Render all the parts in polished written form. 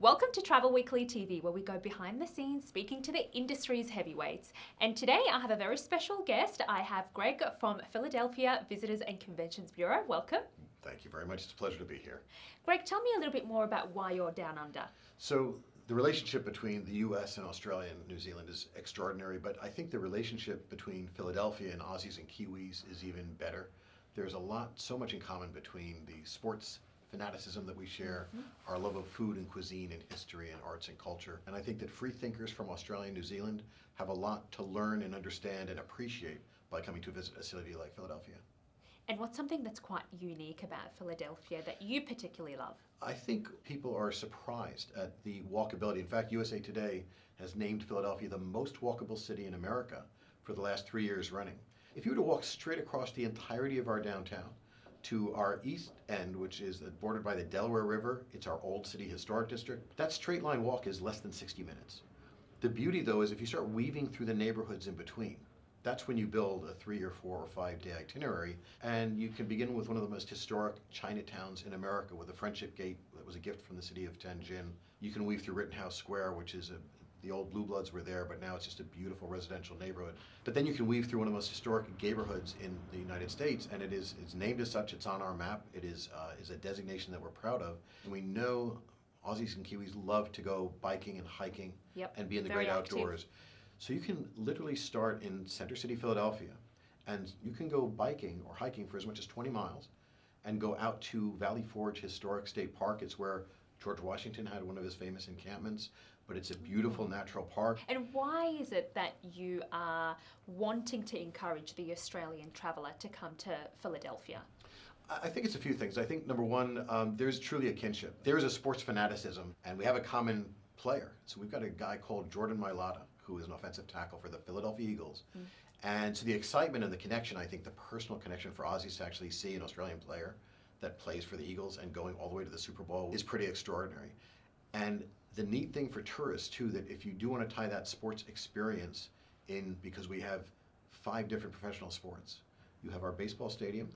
Welcome to Travel Weekly TV, where we go behind the scenes speaking to the industry's heavyweights. And today I have a very special guest. I have Gregg from Philadelphia Visitors and Conventions Bureau. Welcome. Thank you very much. It's a pleasure to be here. Gregg, tell me a little bit more about why you're down under. So the relationship between the US and Australia and New Zealand is extraordinary, but I think the relationship between Philadelphia and Aussies and Kiwis is even better. There's so much in common between the sports fanaticism that we share, our love of food and cuisine and history and arts and culture. And I think that free thinkers from Australia and New Zealand have a lot to learn and understand and appreciate by coming to visit a city like Philadelphia. And what's something that's quite unique about Philadelphia that you particularly love? I think people are surprised at the walkability. In fact, USA Today has named Philadelphia the most walkable city in America for the last 3 years running. If you were to walk straight across the entirety of our downtown to our east end, which is bordered by the Delaware River, it's our Old City Historic District, that straight line walk is less than 60 minutes. The beauty though is if you start weaving through the neighborhoods in between, that's when you build a 3 or 4 or 5 day itinerary, and you can begin with one of the most historic Chinatowns in America with the Friendship Gate that was a gift from the city of Tianjin. You can weave through Rittenhouse Square, which is the old Blue Bloods were there, but now it's just a beautiful residential neighborhood. But then you can weave through one of the most historic neighborhoods in the United States, and it's named as such, it's on our map, it is a designation that we're proud of. And we know Aussies and Kiwis love to go biking and hiking and be in the great outdoors. So you can literally start in Center City, Philadelphia, and you can go biking or hiking for as much as 20 miles and go out to Valley Forge Historic State Park. It's where George Washington had one of his famous encampments, but it's a beautiful natural park. And why is it that you are wanting to encourage the Australian traveller to come to Philadelphia? I think it's a few things. I think number one, there's truly a kinship. There is a sports fanaticism, and we have a common player. So we've got a guy called Jordan Mailata, who is an offensive tackle for the Philadelphia Eagles. And so the excitement and the connection, I think the personal connection for Aussies to actually see an Australian player that plays for the Eagles and going all the way to the Super Bowl is pretty extraordinary. And the neat thing for tourists too, that if you do want to tie that sports experience in, because we have 5 different professional sports. You have our baseball stadium,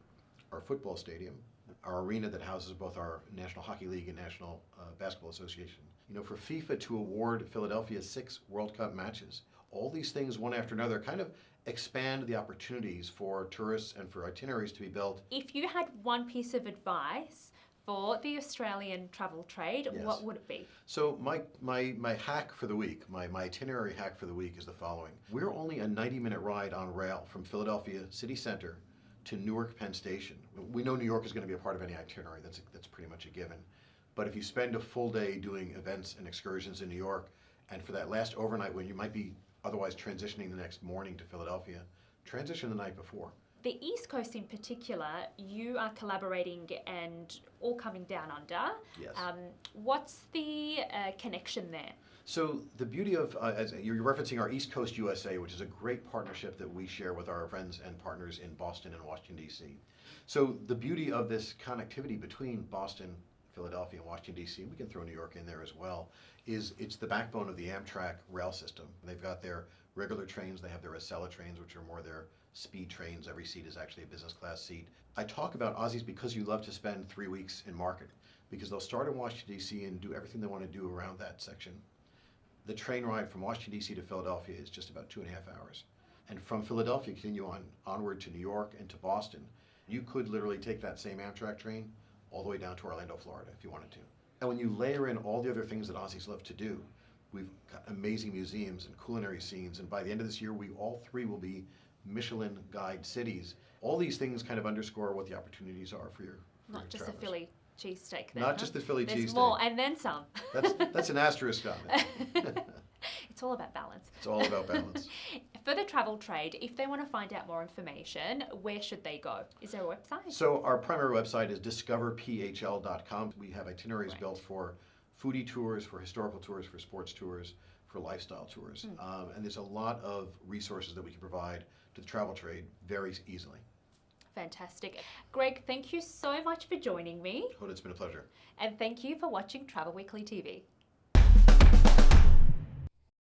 our football stadium, our arena that houses both our National Hockey League and National Basketball Association. You know, for FIFA to award Philadelphia 6 World Cup matches, all these things one after another kind of expand the opportunities for tourists and for itineraries to be built. If you had one piece of advice for the Australian travel trade, what would it be? So my hack for the week, my itinerary hack for the week is the following. We're only a 90-minute ride on rail from Philadelphia City Center to Newark Penn Station. We know New York is going to be a part of any itinerary, that's pretty much a given. But if you spend a full day doing events and excursions in New York, and for that last overnight when you might be otherwise transitioning the next morning to Philadelphia, transition the night before. The East Coast in particular, you are collaborating and all coming down under. Yes. What's the connection there? So the beauty of, as you're referencing our East Coast USA, which is a great partnership that we share with our friends and partners in Boston and Washington, D.C. So the beauty of this connectivity between Boston, Philadelphia, and Washington, D.C., we can throw New York in there as well, is it's the backbone of the Amtrak rail system. They've got their regular trains, they have their Acela trains, which are more their speed trains. Every seat is actually a business class seat. I talk about Aussies because you love to spend 3 weeks in market, because they'll start in Washington, D.C. and do everything they want to do around that section. The train ride from Washington, D.C. to Philadelphia is just about 2.5 hours. And from Philadelphia, continue onward to New York and to Boston. You could literally take that same Amtrak train all the way down to Orlando, Florida, if you wanted to. And when you layer in all the other things that Aussies love to do, we've got amazing museums and culinary scenes, and by the end of this year, all 3 will be Michelin guide cities. All these things kind of underscore what the opportunities are for your Not just travelers. a Philly cheesesteak then, Not just the Philly cheesesteak. There's more, and then some. That's an asterisk on it. It's all about balance. It's all about balance. For the travel trade, if they want to find out more information, where should they go? Is there a website? So our primary website is discoverphl.com. We have itineraries built for foodie tours, for historical tours, for sports tours, for lifestyle tours. And there's a lot of resources that we can provide to the travel trade very easily. Fantastic. Gregg, thank you so much for joining me. Hope it's been a pleasure. And thank you for watching Travel Weekly TV.